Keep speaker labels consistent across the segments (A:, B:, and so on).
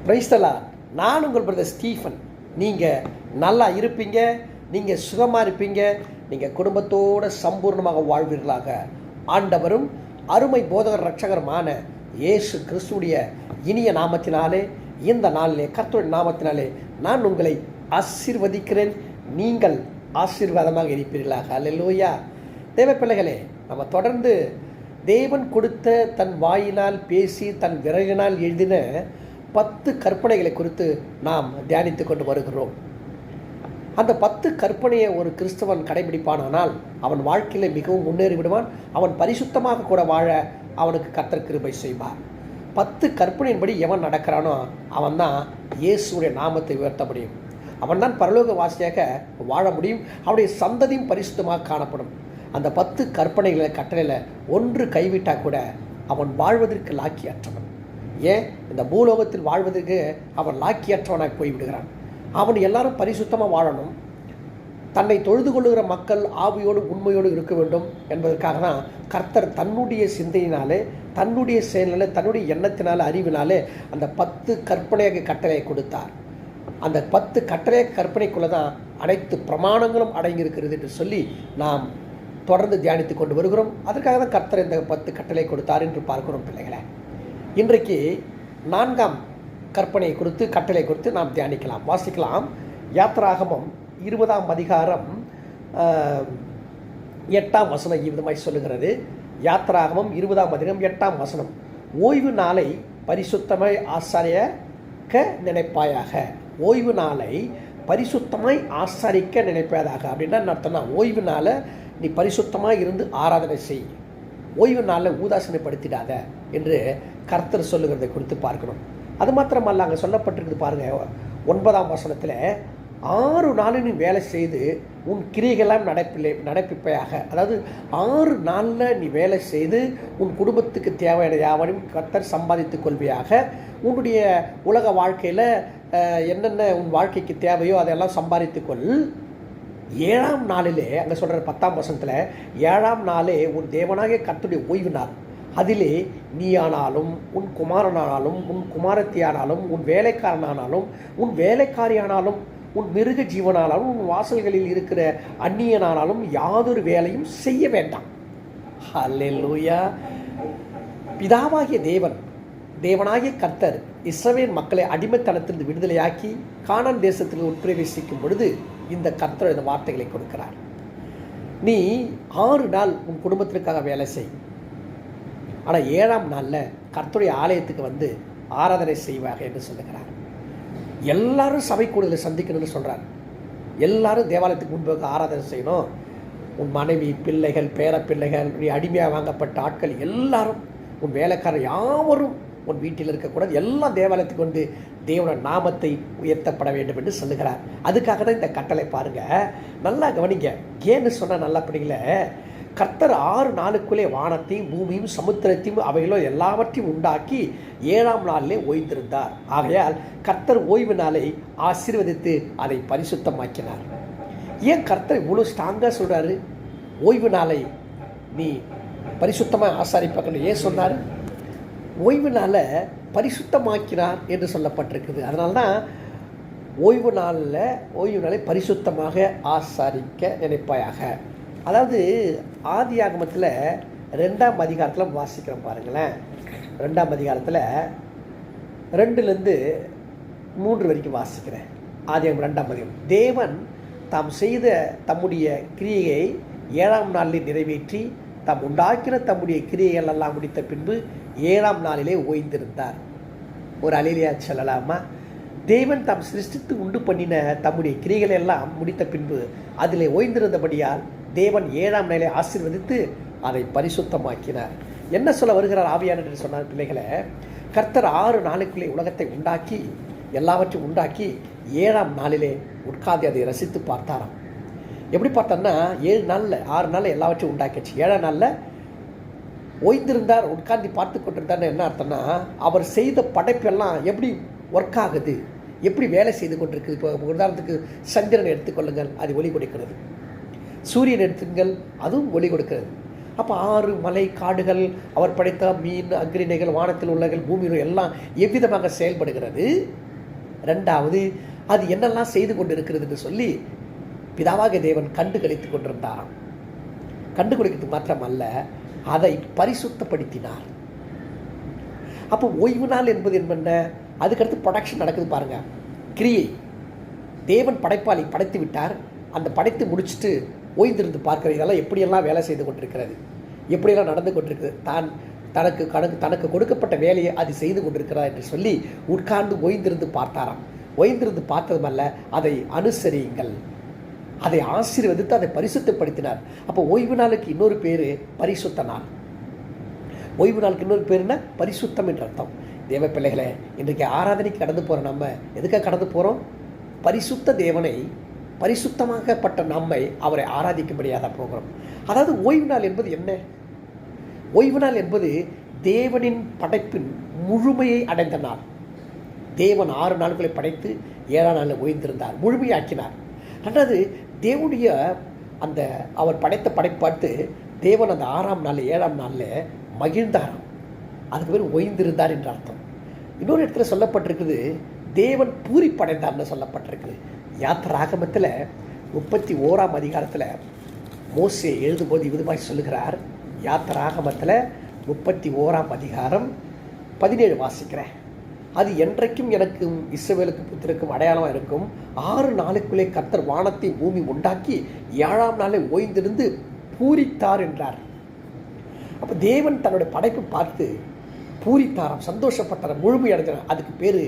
A: Price the Lord. நான் உங்கள் brother Stephen. நீங்கள் நல்லா இருப்பீங்க, நீங்கள் சுகமாக இருப்பீங்க, நீங்கள் குடும்பத்தோடு சம்பூர்ணமாக வாழ்வீர்களாக. ஆண்டவரும் அருமை போதகர் ரட்சகருமான இயேசு கிறிஸ்துடைய இனிய நாமத்தினாலே, இந்த நாளிலே கர்த்தருடைய நாமத்தினாலே நான் உங்களை ஆசீர்வதிக்கிறேன். நீங்கள் ஆசீர்வாதமாக இருப்பீர்களாக. அல்லேலூயா. தேவ பிள்ளைகளே, நம்ம தொடர்ந்து தேவன் கொடுத்த தன் வாயினால் பேசி தன் விரலினால் எழுதின 10 கற்பனைகளை குறித்து நாம் தியானித்து கொண்டு வருகிறோம். அந்த 10 கற்பனையை ஒரு கிறிஸ்தவன் கடைபிடிப்பானால் அவன் வாழ்க்கையில் மிகவும் முன்னேறி விடுவான். அவன் பரிசுத்தமாக கூட வாழ அவனுக்கு கர்த்தர் கிருபை செய்வார். 10 கற்பனையின்படி எவன் நடக்கிறானோ அவன் தான் இயேசுடைய நாமத்தை உயர்த்த முடியும். அவன் தான் பரலோக வாசியாக வாழ முடியும். அவனுடைய சந்ததியும் பரிசுத்தமாக காணப்படும். அந்த 10 கற்பனைகளை கட்டளையில் ஒன்று கைவிட்டால் கூட அவன் வாழ்வதற்கு லாக்கியற்றவன். ஏன் இந்த பூலோகத்தில் வாழ்வதற்கு அவன் லாக்கியற்றவனாக போய்விடுகிறான். அவன் எல்லாரும் பரிசுத்தமாக வாழணும், தன்னை தொழுது கொள்ளுகிற மக்கள் ஆவியோடு உண்மையோடு இருக்க வேண்டும் என்பதற்காக தான் கர்த்தர் தன்னுடைய சிந்தையினாலே, தன்னுடைய செயலினாலே, தன்னுடைய எண்ணத்தினாலே, அறிவினாலே அந்த 10 கற்பனையாக கட்டளையை கொடுத்தார். அந்த 10 கட்டளை கற்பனைக்குள்ளே தான் அனைத்து பிரமாணங்களும் அடங்கியிருக்கிறது என்று சொல்லி நாம் தொடர்ந்து தியானித்து கொண்டு வருகிறோம். அதற்காக தான் கர்த்தர் இந்த 10 கட்டளை கொடுத்தார் என்று பார்க்கிறோம். பிள்ளைகளை, இன்றைக்கு 4ஆம் கற்பனை குறித்து, கட்டளை குறித்து நாம் தியானிக்கலாம், வாசிக்கலாம். யாத்திராகமம் 20ஆம் அதிகாரம் 8ஆம் வசனம் விதமாய் சொல்லுகிறது. யாத்திராகமம் 20ஆம் அதிகாரம் 8ஆம் வசனம், ஓய்வு நாளை பரிசுத்தமாய் ஆசாரிக்க நினைப்பாயாக. ஓய்வு நாளை பரிசுத்தமாய் ஆசாரிக்க நினைப்பதாக. அப்படின்னா என்ன அர்த்தம்னா, ஓய்வு நாளை நீ பரிசுத்தமாக இருந்து ஆராதனை செய், ஓய்வு நாளில் ஊதாசனைப்படுத்திடாத என்று கர்த்தர் சொல்லுகிறதை குறித்து பார்க்கணும். அது மாத்திரமல்ல, அங்கே சொல்லப்பட்டிருக்குது பாருங்கள், 9ஆம் வசனத்தில் 6 நாளில் நீ வேலை செய்து உன் கிரியைகளாம் நடப்பிப்பையாக. அதாவது 6 நாளில் நீ வேலை செய்து உன் குடும்பத்துக்கு தேவையான யாவனையும் கர்த்தர் சம்பாதித்துக் கொள்வியாக. உன்னுடைய உலக வாழ்க்கையில் என்னென்ன உன் வாழ்க்கைக்கு தேவையோ அதெல்லாம் சம்பாதித்துக்கொள். 7ஆம் நாளிலே, அங்கே சொல்கிற 10ஆம் வசனத்தில், 7ஆம் நாளே உன் தேவனாகிய கர்த்தருடைய ஓய்வு நாள். அதிலே நீ ஆனாலும், உன் குமாரனானாலும், உன் குமாரத்தியானாலும், உன் வேலைக்காரனானாலும், உன் வேலைக்காரியானாலும், உன் மிருக ஜீவனானாலும், உன் வாசல்களில் இருக்கிற அந்நியனானாலும் யாதொரு வேலையும் செய்ய வேண்டாம். ஹல்லேலூயா. பிதாவாகிய தேவனாகிய கர்த்தர் இஸ்ரவேல் மக்களை அடிமைத்தனத்திலிருந்து விடுதலையாக்கி கானான் தேசத்தில் உட்பிரவேசிக்கும் பொழுது இந்த கர்த்தர் இந்த வார்த்தைகளை கொடுக்கிறார். நீ 6 நாள் உன் குடும்பத்திற்காக வேலை செய், ஆனால் 7ஆம் நாளில் கர்த்தருடைய ஆலயத்துக்கு வந்து ஆராதனை செய்வாக என்று சொல்லுகிறார். எல்லாரும் சபை கூடுதலை சந்திக்கணும்னு சொல்கிறார். எல்லாரும் தேவாலயத்துக்கு முன்பாக ஆராதனை செய்யணும். உன் மனைவி, பிள்ளைகள், பேர பிள்ளைகள், நீ அடிமையாக வாங்கப்பட்ட ஆட்கள் எல்லாரும், உன் வேலைக்காரர் யாவரும் உன் வீட்டில் இருக்கக்கூடாது, எல்லாம் தேவாலயத்துக்கு வந்து தேவனோட நாமத்தை உயர்த்தப்பட வேண்டும் என்று சொல்லுகிறார். அதுக்காக தான் இந்த கட்டளை பாருங்கள், நல்லா கவனிங்க. ஏன்னு சொன்னால் நல்லா படிக்கல, கர்த்தர் 6 நாளுக்குள்ளே வானத்தையும் பூமியும் சமுத்திரத்தையும் அவைகளோ எல்லாவற்றையும் உண்டாக்கி 7ஆம் நாளிலே ஓய்ந்திருந்தார். ஆகையால் கர்த்தர் ஓய்வு நாளை ஆசீர்வதித்து அதை பரிசுத்தமாக்கினார். ஏன் கர்த்தர் இவ்வளோ ஸ்ட்ராங்காக சொல்கிறாரு? ஓய்வு நாளை நீ பரிசுத்தமாக ஆசாரிப்பாக்கன்னு ஏன் சொன்னார்? ஓய்வு நாளை பரிசுத்தமாக்கினார் என்று சொல்லப்பட்டிருக்குது. அதனால தான் ஓய்வு நாளை பரிசுத்தமாக ஆசாரிக்க நினைப்பாயாக. அதாவது ஆதியாகமத்தில் 2ஆம் அதிகாரத்தில் வாசிக்கிறோம் பாருங்களேன். 2ஆம் அதிகாரத்தில் 2லேருந்து 3 வரைக்கும் வாசிக்கிறேன். ஆதியாகமம் 2ஆம் அதிகாரம். தேவன் தாம் செய்த தம்முடைய கிரியையை 7ஆம் நாளில் நிறைவேற்றி தாம் உண்டாக்கின தம்முடைய கிரியைகள் எல்லாம் முடித்த பின்பு 7ஆம் நாளிலே ஓய்ந்திருந்தார். ஒரு அல்லேலூயா சொல்லலாமா? தேவன் தாம் சிருஷ்டித்து உண்டு பண்ணின தம்முடைய கிரியைகள் எல்லாம் முடித்த பின்பு அதிலே ஓய்ந்திருந்தபடியால் தேவன் 7ஆம் நாளை ஆசீர்வதித்து அதை பரிசுத்தமாக்கினார். என்ன சொல்ல வருகிறார் ஆவியானவர் என்று சொன்னார்? பிள்ளைகளை, கர்த்தர் 6 நாளுக்குள்ளே உலகத்தை உண்டாக்கி எல்லாவற்றையும் உண்டாக்கி 7ஆம் நாளிலே உட்கார்ந்து அதை ரசித்து பார்த்தாராம். எப்படி பார்த்தார்னா, 7 நாளில் 6 நாளில் எல்லாவற்றையும் உண்டாக்கிச்சு, 7ஆம் நாளில் ஓய்ந்திருந்தார், உட்கார்ந்து பார்த்து கொண்டிருந்தார்னு என்ன அர்த்தம்னா, அவர் செய்த படைப்பெல்லாம் எப்படி ஒர்க் ஆகுது, எப்படி வேலை செய்து கொண்டிருக்குது. இப்போ உதாரணத்துக்கு சந்திரனை எடுத்துக்கொள்ளுங்கள், அது ஒளி கொடுக்கிறது. சூரியன் எடுத்துங்கள், அதுவும் ஒளி கொடுக்கிறது. அப்போ ஆறு, மலை, காடுகள், அவர் படைத்த மீன், அக்ரிணைகள், வானத்தில் உள்ளகள், பூமியில் எல்லாம் எவ்விதமாக செயல்படுகிறது. ரெண்டாவது, அது என்னெல்லாம் செய்து கொண்டு இருக்கிறது என்று சொல்லி பிதாவாக தேவன் கண்டுகளித்துக் கொண்டிருந்தாராம். கண்டுகளிக்கிறது மாத்திரமல்ல, அதை பரிசுத்தப்படுத்தினார். அப்போ ஓய்வு நாள் என்பது என்ன? அதுக்கடுத்து ப்ரொடக்ஷன் நடக்குது பாருங்க, கிரியை. தேவன் படைப்பாளி படைத்து விட்டார். அந்த படைத்து முடிச்சுட்டு ஓய்ந்திருந்து பார்க்கிற இதெல்லாம் எப்படியெல்லாம் வேலை செய்து கொண்டிருக்கிறது, எப்படியெல்லாம் நடந்து கொண்டிருக்கிறது, தனக்கு கொடுக்கப்பட்ட வேலையை அது செய்து கொண்டிருக்கிறார் என்று சொல்லி உட்கார்ந்து ஓய்ந்திருந்து பார்த்தாராம். ஓய்ந்திருந்து பார்த்ததுமல்ல, அதை அனுசரியுங்கள், அதை ஆசீர்வதித்து அதை பரிசுத்தப்படுத்தினார். அப்போ ஓய்வு நாளுக்கு இன்னொரு பேர் பரிசுத்த நாள். ஓய்வு நாளுக்கு இன்னொரு பேர் என்ன? பரிசுத்தம் என்ற அர்த்தம். தேவ பிள்ளைகளை, இன்றைக்கு ஆராதனைக்கு கடந்து போகிற நம்ம எதுக்காக கடந்து போகிறோம்? பரிசுத்த தேவனை, பரிசுத்தமாகப்பட்ட நம்மை அவரை ஆராதிக்கும்படியாக போகிறோம். அதாவது ஓய்வு நாள் என்பது என்ன? ஓய்வு நாள் என்பது தேவனின் படைப்பின் முழுமையை அடைந்த நாள். தேவன் 6 நாட்களை படைத்து 7ஆம் நாளில் ஓய்ந்திருந்தார், முழுமையாக்கினார். அதாவது தேவனுடைய அந்த அவர் படைத்த படைப்பாட்டு தேவன் அந்த 6ஆம் நாள் 7ஆம் நாளில் மகிழ்ந்தாராம். அதுக்கு பேர் ஓய்ந்திருந்தார் என்ற அர்த்தம். இன்னொரு இடத்துல சொல்லப்பட்டிருக்குது, தேவன் பூரிப்படைந்தார்னு சொல்லப்பட்டிருக்குது. யாத்திராகமத்தில் 31ஆம் அதிகாரத்தில் மோசே எழுதும்போது விதமாய் சொல்லுகிறார். யாத்திராகமத்தில் 31ஆம் அதிகாரம் 17 வாசிக்கிறேன். அது என்றைக்கும் எனக்கும் இஸ்ரவேலுக்கு புத்திரக்கும் அடையாளமாக இருக்கும். 6 நாளுக்குள்ளே கர்த்தர் வானத்தை பூமி உண்டாக்கி 7ஆம் நாளில் ஓய்ந்திருந்து பூரித்தார் என்றார். அப்போ தேவன் தன்னுடைய படைப்பு பார்த்து பூரித்தாராம், சந்தோஷப்பட்டார், முழுமையடைஞ்சார். அதுக்கு பேர்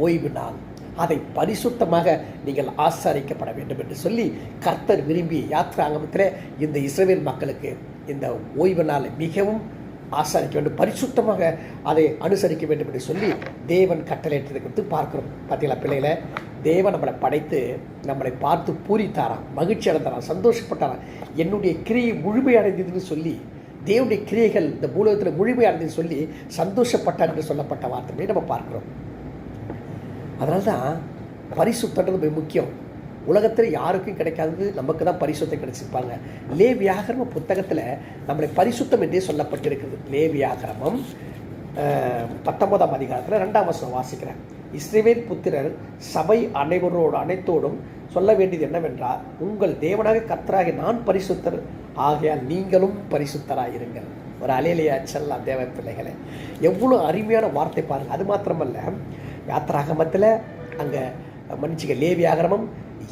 A: ஓய்வு நாள். அதை பரிசுத்தமாக நீங்கள் ஆசாரிக்கப்பட வேண்டும் என்று சொல்லி கர்த்தர் விரும்பி யாத்திராகமத்தில் இந்த இஸ்ரவேல் மக்களுக்கு இந்த ஓய்வு நாளை மிகவும் ஆசாரிக்க வேண்டும், பரிசுத்தமாக அதை அனுசரிக்க வேண்டும் என்று சொல்லி தேவன் கட்டளையிட்டதை குறித்து பார்க்கிறோம். பார்த்தீங்களா பிள்ளைகளை, தேவன் நம்மளை படைத்து நம்மளை பார்த்து பூரித்தாராம், மகிழ்ச்சி அடைந்தாராம், சந்தோஷப்பட்டாராம். என்னுடைய கிரியை முழுமையடைந்ததுன்னு சொல்லி, தேவனுடைய கிரியைகள் இந்த பூலகத்தில் முழுமையடைந்ததுன்னு சொல்லி சந்தோஷப்பட்டார் என்று சொல்லப்பட்ட வார்த்தையை நம்ம பார்க்கிறோம். அதனால தான் பரிசுத்தன்றது மிக முக்கியம். உலகத்தில் யாருக்கும் கிடைக்காதது நமக்கு தான் பரிசுத்தம் கிடைச்சிருப்பாங்க. லேவியாகம புத்தகத்தில் நம்மளை பரிசுத்தம் என்றே சொல்லப்பட்டிருக்கிறது. லேவியாகமம் 19ஆம் அதிகாரத்தில் 2ஆம் வசனம் வாசிக்கிறேன். இஸ்ரவேல் புத்திரர் சபை அனைத்தோடும் சொல்ல வேண்டியது என்னவென்றால், உங்கள் தேவனாக கர்த்தராகிய நான் பரிசுத்தர், ஆகையால் நீங்களும் பரிசுத்தராயிருங்கள். ஒரு அலையிலையா செல்லாம் தேவ பிள்ளைகளை, எவ்வளோ அருமையான வார்த்தை பாருங்கள். அது மாத்திரமல்ல, யாத்திராகமத்தில் அங்கே மன்னிச்சுக்க லேவியாகமம்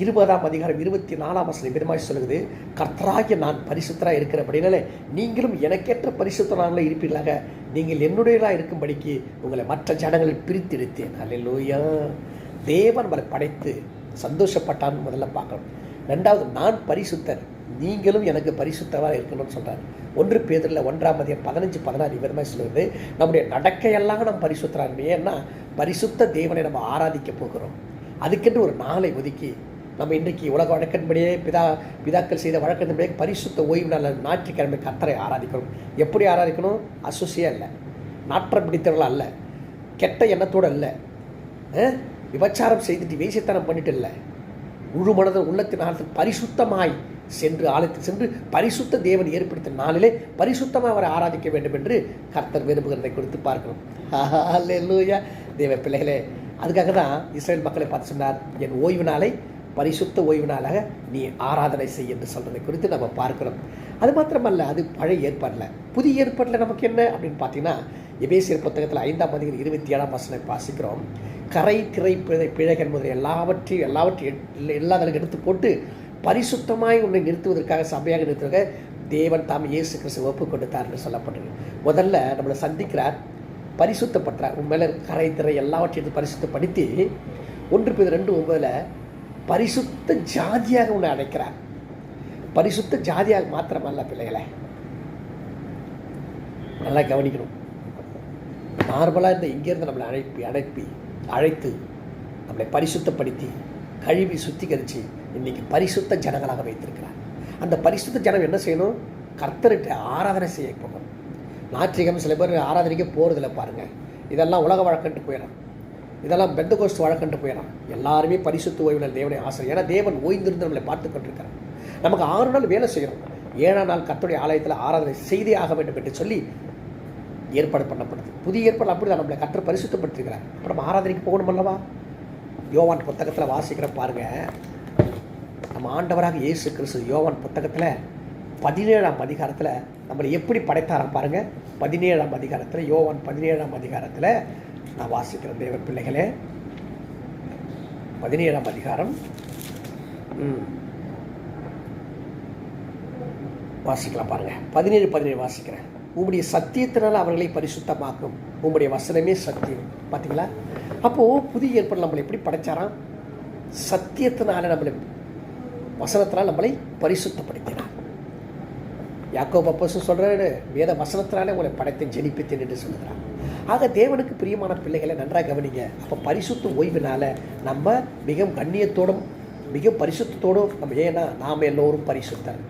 A: 20ஆம் அதிகாரம் 24ஆம் வசனம் விதமாக சொல்லுது, கர்த்தராகிய நான் பரிசுத்தராக இருக்கிறபடினால நீங்களும் எனக்கேற்ற பரிசுத்தராக இருப்பீர்களாக, நீங்கள் என்னுடையதாக இருக்கும்படிக்கு உங்களை மற்ற ஜனங்களில் பிரித்தெடுத்தேன். அல்லேலூயா. தேவன் நம்மளை படைத்து சந்தோஷப்பட்டான்னு முதல்ல பார்க்கணும். ரெண்டாவது, நான் பரிசுத்தர், நீங்களும் எனக்கு பரிசுத்தராக இருக்கணும்னு சொல்கிறார். 1 பேதுருவில் 1ஆம் அதிகாரம் 15-16 விதமாக சொல்லுவது, நம்முடைய நடக்கையெல்லாம் நம்ம பரிசுத்தராக இருக்கணும். ஏன்னா பரிசுத்த தேவனை நம்ம ஆராதிக்க போகிறோம். அதுக்கென்று ஒரு நாளை ஒதுக்கி நம்ம இன்றைக்கு உலக வழக்கின்படியே பிதாக்கள் செய்த வழக்கின்படியே பரிசுத்த ஓய்வு நாள் ஞாயிற்றுக்கிழமை கர்த்தரை ஆராதிக்கணும். எப்படி ஆராதிக்கணும்? அசுசியாக இல்லை, நாற்றம் பிடித்தவர்களாக அல்ல, கெட்ட எண்ணத்தோடு இல்லை, விபச்சாரம் செய்துட்டு வேசித்தனம் பண்ணிட்டு இல்லை, முழு மனதில் உள்ளத்தின் ஆழத்தில் பரிசுத்தமாய் சென்று ஆலயத்தில் சென்று பரிசுத்த தேவன் ஏற்படுத்தின நாளிலே பரிசுத்தமாக அவரை ஆராதிக்க வேண்டும் என்று கர்த்தர் விரும்புகிறதை குறித்து பார்க்கணும். அல்லேலூயா. தேவ பிள்ளைகளே, அதுக்காக தான் இஸ்ரவேல் மக்களை பார்த்து சொன்னார், என் ஓய்வு நாளை பரிசுத்த ஓய்வு நாளாக நீ ஆராதனை செய் என்று சொல்றதை குறித்து நம்ம பார்க்கிறோம். அது மாத்திரமல்ல, அது பழைய ஏற்பாடில். புதிய ஏற்பாட்டில் நமக்கு என்ன அப்படின்னு பார்த்தீங்கன்னா, எபேசியர் புத்தகத்தில் 5ஆம் அதிகாரம் 27ஆம் வசனம் வாசிக்கிறோம். கரை திரை பிழைகள் முதல் எல்லாவற்றையும் எல்லாத்தையும் எடுத்து போட்டு பரிசுத்தமாய் உன்னை நிறுத்துவதற்காக, சபையாக நிறுத்துவதற்காக தேவன் தாம் இயேசு கிறிஸ்து ஒப்பு கொடுத்தார் என்று சொல்லப்பட்டிருக்கு. முதல்ல நம்மளை சந்திக்கிறார், பரிசுத்தப்படுறார். உண்மையில கரை திரை எல்லாவற்றையும் பரிசுத்தப்படுத்தி 1 பேதுரு 2:9 பரிசுத்த ஜாதியாக உன்னை அழைக்கிறார். பரிசுத்த ஜாதியாக மாத்திரமல்ல பிள்ளைகளை, நல்லா கவனிக்கணும். நார்மலாக இந்த இங்கேருந்து நம்மளை அழைத்து நம்மளை பரிசுத்தப்படுத்தி கழுவி சுத்திகரித்து இன்னைக்கு பரிசுத்த ஜனங்களாக வைத்திருக்கிறார். அந்த பரிசுத்த ஜனம் என்ன செய்யணும்? கர்த்தர்கிட்ட ஆராதனை செய்ய போகணும். ஞாயிற்றுக்கிழமை சில பேர் ஆராதனைக்கு போகிறதில்ல பாருங்கள். இதெல்லாம் உலக வழக்கன்ட்டு போயிடறான், இதெல்லாம் பெந்தகோஸ்து வழக்கன்ட்டு போயிடறான். எல்லாருமே பரிசுத்த ஓய்வு நாள் தேவனை ஆசை. ஏன்னா தேவன் ஓய்ந்திருந்து நம்மளை பார்த்து கொண்டிருக்கிறார். நமக்கு 6 நாள் வேலை செய்கிறோம். 7ஆம் நாள் கர்த்தருடைய ஆலயத்தில் ஆராதனை செய்தே ஆக வேண்டும் என்று சொல்லி ஏற்பாடு பண்ணப்படுது. புதிய ஏற்பாடு அப்படி தான் நம்மளை கர்த்தர் பரிசுத்தப்படுத்திருக்கிறார். அப்புறம் நம்ம ஆராதனைக்கு போகணும் அல்லவா? யோவான் புத்தகத்தில் வாசிக்கிற பாருங்க, நம்ம ஆண்டவராக இயேசு கிறிஸ்து யோவான் புத்தகத்தில் 17ஆம் அதிகாரத்தில் நம்மளை எப்படி படைத்தாராம் பாருங்க. 17ஆம் அதிகாரத்தில், யோவான் 17ஆம் அதிகாரத்தில் நான் வாசிக்கிறேன் தேவ பிள்ளைகளே. 17ஆம் அதிகாரம் வாசிக்கலாம் பாருங்க. 17 வாசிக்கிறேன். உங்களுடைய சத்தியத்தினால அவர்களை பரிசுத்தமாக்கும், உங்களுடைய வசனமே சத்தியம். பார்த்தீங்களா? அப்போது புதிய ஏற்பாடு நம்மளை எப்படி படைச்சாராம்? சத்தியத்தினால நம்மளை, வசனத்தினால் நம்மளை பரிசுத்தப்படுத்தினார். யாக்கோபு அப்போஸ்தலன் சொல்கிறாரு, வேத வசனத்தினாலே உங்களை படைத்தேன் ஜெனிப்பித்தேன் என்று சொல்கிறார். ஆக தேவனுக்கு பிரியமான பிள்ளைகளை நன்றாக கவனிங்க. அப்போ பரிசுத்த ஓய்வினால் நம்ம மிக கண்ணியத்தோடும் மிக பரிசுத்தோடும் நம்ம, ஏன்னா நாம் எல்லோரும் பரிசுத்தர்.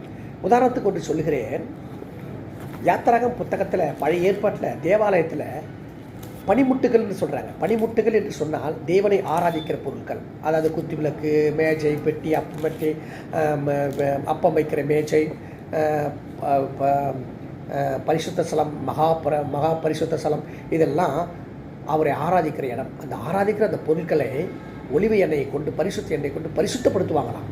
A: உதாரணத்துக்கு ஒன்று சொல்லுகிறேன். யாத்திராகம் புத்தகத்தில் பழைய ஏற்பாட்டில் தேவாலயத்தில் பனிமுட்டுகள்னு சொல்கிறாங்க. பனிமுட்டுகள் என்று சொன்னால் தேவனை ஆராதிக்கிற பொருட்கள். அதாவது குத்து விளக்கு, மேஜை, பெட்டி, அப்பம் வைக்கிற மேஜை, பரிசுத்த ஸ்தலம், மகா பரிசுத்த ஸ்தலம், இதெல்லாம் அவரை ஆராதிக்கிற இடம். அந்த ஆராதிக்கிற அந்த பொருட்களை ஒலிவ எண்ணெயை கொண்டு, பரிசுத்த எண்ணெயை கொண்டு பரிசுத்தப்படுத்துவாங்களாம்.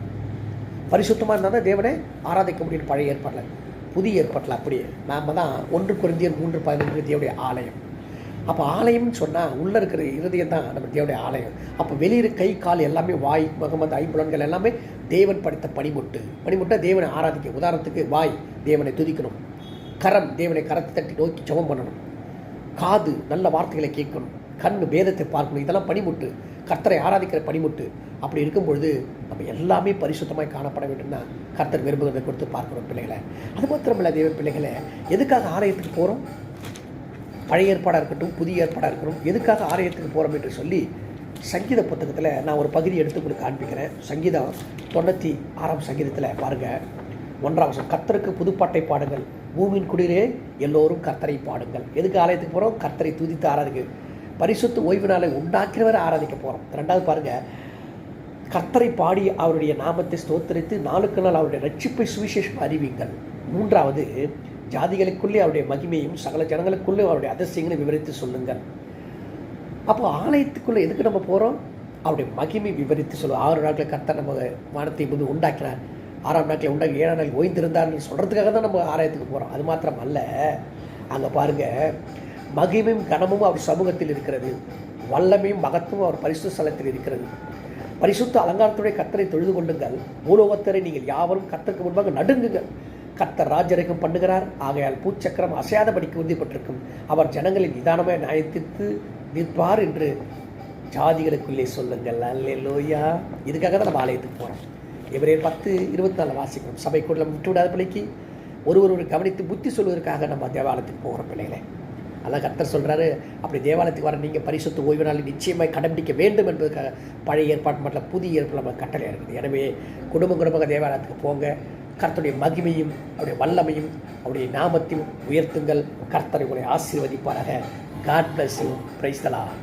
A: பரிசுத்தமாக இருந்தால் தான் தேவனை ஆராதிக்க முடியும் பழைய ஏற்பாட்டில். புதிய ஏற்பாட்டில் அப்படியே நாம் தான் 1 கொரிந்தியர் 3:11 தேவனுடைய ஆலயம். அப்போ ஆலயம்னு சொன்னால் உள்ளே இருக்கிற இருதயம் தான் நம்ம தேவனுடைய ஆலயம். அப்போ வெளியிற கை கால் எல்லாமே, வாய், முகம், அந்த ஐம்புலன்கள் எல்லாமே தேவன் படைத்த பனிமுட்டை தேவனை ஆராதிக்க. உதாரணத்துக்கு வாய் தேவனை துதிக்கணும், கரம் தேவனை கரத்தை தட்டி நோக்கி ஜெபம் பண்ணணும், காது நல்ல வார்த்தைகளை கேட்கணும், கண் வேதத்தை பார்க்கணும். இதெல்லாம் பனிமுட்டு, கர்த்தரை ஆராதிக்கிற பனிமுட்டு. அப்படி இருக்கும் பொழுது நம்ம எல்லாமே பரிசுத்தமாய் காணப்பட வேண்டும்னா கர்த்தர் விரும்புகிறதை கொடுத்து பார்க்கணும் பிள்ளைகளை. அது மாத்திரமில்லை தேவ பிள்ளைகளை, எதுக்காக ஆலயத்துக்கு போகிறோம்? பழைய ஏற்பாடாக இருக்கட்டும், புதிய ஏற்பாடாக இருக்கட்டும், எதுக்காக ஆலயத்துக்கு போகிறோம் என்று சொல்லி சங்கீத புத்தகத்தில் நான் ஒரு பகுதி எடுத்து உங்களுக்கு காண்பிக்கிறேன். சங்கீதம் 96ஆம் சங்கீதத்தில் பாருங்கள், 1ஆம் வசனம், கர்த்தருக்கு புதுப்பாட்டை பாடுங்கள், பூமியின் குடியிலே எல்லோரும் கர்த்தரை பாடுங்கள். எதுக்கு ஆலயத்துக்கு போகிறோம்? கர்த்தரை துதித்து ஆராதிக்கு, பரிசுத்த ஓய்வு நாளை உண்டாக்கிறவரை ஆராதிக்க போகிறோம். 2வது பாருங்கள், கர்த்தரை பாடி அவருடைய நாமத்தை ஸ்தோத்தரித்து நாளுக்கு நாள் அவருடைய ரட்சிப்பை சுவிசேஷம் அறிவிங்கள். 3வது, ஜாதிகளுக்குள்ளே அவருடைய மகிமையும் சகல ஜனங்களுக்குள்ளே அவருடைய அதிசயங்களை விவரித்து சொல்லுங்கள். அப்போ ஆலயத்துக்குள்ளே எதுக்கு நம்ம போகிறோம்? அவருடைய மகிமை விவரித்து சொல்லுவோம். 6 நாட்களில் கர்த்தர் நம்ம வானத்தை வந்து உண்டாக்கினார், 6ஆம் நாட்டில் உண்டாக்கி 7ஆம் நாள் ஓய்ந்திருந்தார்னு சொல்கிறதுக்காக தான் நம்ம ஆலயத்துக்கு போகிறோம். அது மாத்திரம் அல்ல, அங்கே பாருங்கள், மகிமையும் கனமும் அவர் சமூகத்தில் இருக்கிறது, வல்லமையும் மகத்துவம் அவர் பரிசுத்த ஸ்தலத்தில் இருக்கிறது. பரிசுத்த அலங்காரத்துடைய கர்த்தரை தொழுது கொள்ளுங்கள், பூலோகத்தரை நீங்கள் யாவரும் கர்த்தருக்கு முன்பாக நடுங்குங்கள். கர்த்தர் ராஜரிகம் பண்ணுகிறார், ஆகையால் பூச்சக்கரம் அசையாதபடிக்கு உறுதிப்பட்டிருக்கும். அவர் ஜனங்களின் நிதானமாக நியாயத்திற்கு நிற்பார் என்று ஜாதிகளுக்குள்ளே சொல்லுங்கள். அல்லேலூயா. இதுக்காக தான் நம்ம ஆலயத்துக்கு போகிறோம். எபிரேயர் 10:24 வாசிக்கிறோம். சபைக்குள்ள விட்டுவிடாத பிள்ளைக்கு ஒரு கவனித்து புத்தி சொல்வதற்காக நம்ம தேவாலயத்துக்கு போகிறோம் பிள்ளைகளை. அதான் கர்த்தர் சொல்கிறாரு, அப்படி தேவாலயத்துக்கு வர நீங்கள் பரிசுத்த ஓய்வு நாளை நிச்சயமாக கடைபிடிக்க வேண்டும் என்பதற்காக பழைய ஏற்பாடு மட்டும் புதிய ஏற்பாடு நம்ம கட்டளையாக இருக்குது. எனவே குடும்பமாக தேவாலயத்துக்கு போங்க, கர்த்தருடைய மகிமையும் அவருடைய வல்லமையும் அவருடைய நாமத்தையும் உயர்த்துங்கள். கர்த்தரை உங்களை ஆசீர்வதிப்பாராக. God bless you. Praise the Lord.